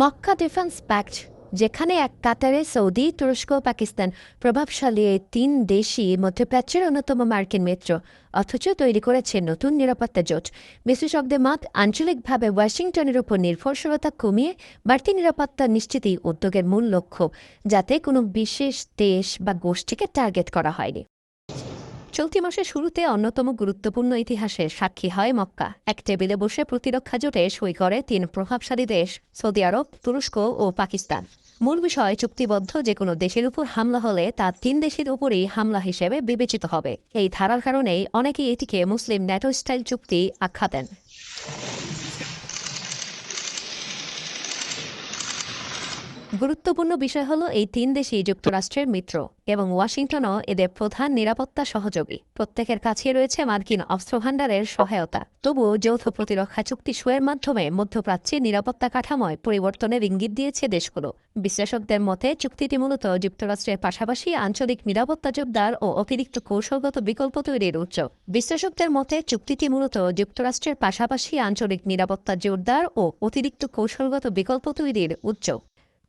Mecca defence pact, যেখানে এক কাতারে সৌদি, তুরস্ক, পাকিস্তান প্রভাবশালী এই তিন দেশই মধ্যপ্রাচ্যের অন্যতম মার্কিন মিত্র, অথচ তৈরি করেছে নতুন নিরাপত্তা জোট। বিশেষজ্ঞদের মত, আঞ্চলিকভাবে ওয়াশিংটনের উপর নির্ভরশীলতা কমিয়ে বাড়তি নিরাপত্তা নিশ্চিতই উদ্যোগের মূল লক্ষ্য, যাতে কোনো বিশেষ দেশ বা গোষ্ঠীকে টার্গেট করা হয়নি। চলতি মাসের শুরুতে অন্যতম গুরুত্বপূর্ণ ইতিহাসের সাক্ষী হয় মক্কা। এক টেবিলে বসে প্রতিরক্ষা জোটে সই করে তিন প্রভাবশালী দেশ সৌদি আরব, তুরস্ক ও পাকিস্তান। মূল বিষয়, চুক্তিবদ্ধ যে কোনো দেশের উপর হামলা হলে তা তিন দেশের উপরই হামলা হিসেবে বিবেচিত হবে। এই ধারার কারণেই অনেকেই এটিকে মুসলিম ন্যাটো স্টাইল চুক্তি আখ্যা দেন। গুরুত্বপূর্ণ বিষয় হলো, এই তিন দেশই যুক্তরাষ্ট্রের মিত্র এবং ওয়াশিংটনও এদের প্রধান নিরাপত্তা সহযোগী। প্রত্যেকের কাছে রয়েছে মার্কিন অস্ত্রভাণ্ডারের সহায়তা। তবুও যৌথ প্রতিরক্ষা চুক্তি সইয়ের মাধ্যমে মধ্যপ্রাচ্যের নিরাপত্তা কাঠামোয় পরিবর্তনের ইঙ্গিত দিয়েছে দেশগুলো। বিশ্লেষকদের মতে, চুক্তিটি মূলত যুক্তরাষ্ট্রের পাশাপাশি আঞ্চলিক নিরাপত্তা জোরদার ও অতিরিক্ত কৌশলগত বিকল্প তৈরির বিশ্লেষকদের মতে চুক্তিটি মূলত যুক্তরাষ্ট্রের পাশাপাশি আঞ্চলিক নিরাপত্তা জোরদার ও অতিরিক্ত কৌশলগত বিকল্প তৈরির উদ্যোগ।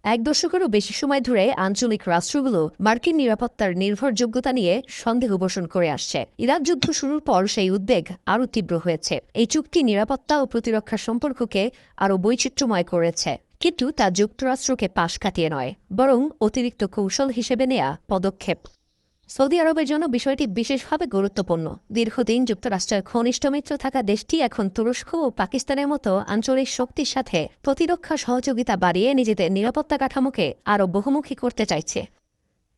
এক দশকেরও বেশি সময় ধরে আঞ্চলিক রাষ্ট্রগুলো মার্কিন নিরাপত্তার নির্ভরযোগ্যতা নিয়ে সন্দেহ পোষণ করে আসছে। ইরাক যুদ্ধ শুরুর পর সেই উদ্বেগ আরও তীব্র হয়েছে। এই চুক্তি নিরাপত্তা ও প্রতিরক্ষা সম্পর্ককে আরও বৈচিত্র্যময় করেছে, কিন্তু তা যুক্তরাষ্ট্রকে পাশ কাটিয়ে নয়, বরং অতিরিক্ত কৌশল হিসেবে নেয়া পদক্ষেপ। সৌদি আরবের জন্য বিষয়টি বিশেষভাবে গুরুত্বপূর্ণ। দীর্ঘদিন যুক্তরাষ্ট্রের ঘনিষ্ঠ মিত্র থাকা দেশটি এখন তুরস্ক ও পাকিস্তানের মতো আঞ্চলিক শক্তির সাথে প্রতিরক্ষা সহযোগিতা বাড়িয়ে নিজেদের নিরাপত্তা কাঠামোকে আরও বহুমুখী করতে চাইছে।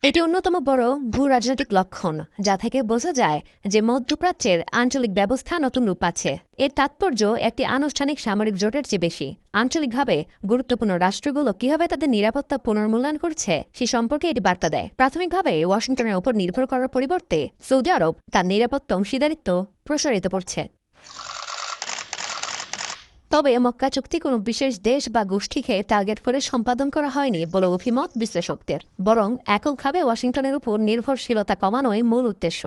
এটি অন্যতম বড় ভূ-রাজনৈতিক লক্ষণ, যা থেকে বোঝা যায় যে মধ্যপ্রাচ্যের আঞ্চলিক ব্যবস্থা নতুন রূপ পাচ্ছে। এর তাৎপর্য একটি আনুষ্ঠানিক সামরিক জোটের চেয়ে বেশি। আঞ্চলিকভাবে গুরুত্বপূর্ণ রাষ্ট্রগুলো কিভাবে তাদের নিরাপত্তা পুনর্মূল্যায়ন করছে সে সম্পর্কে এটি বার্তা দেয়। প্রাথমিকভাবে ওয়াশিংটনের উপর নির্ভর করার পরিবর্তে সৌদি আরব তার নিরাপত্তা অংশীদারিত্ব প্রসারিত করছে। তবে মক্কা চুক্তি কোনো বিশেষ দেশ বা গোষ্ঠীকে টার্গেট করে সম্পাদন করা হয়নি বলে অভিমত বিশ্লেষকদের, বরং এককভাবে ওয়াশিংটনের উপর নির্ভরশীলতা কমানোই মূল উদ্দেশ্য।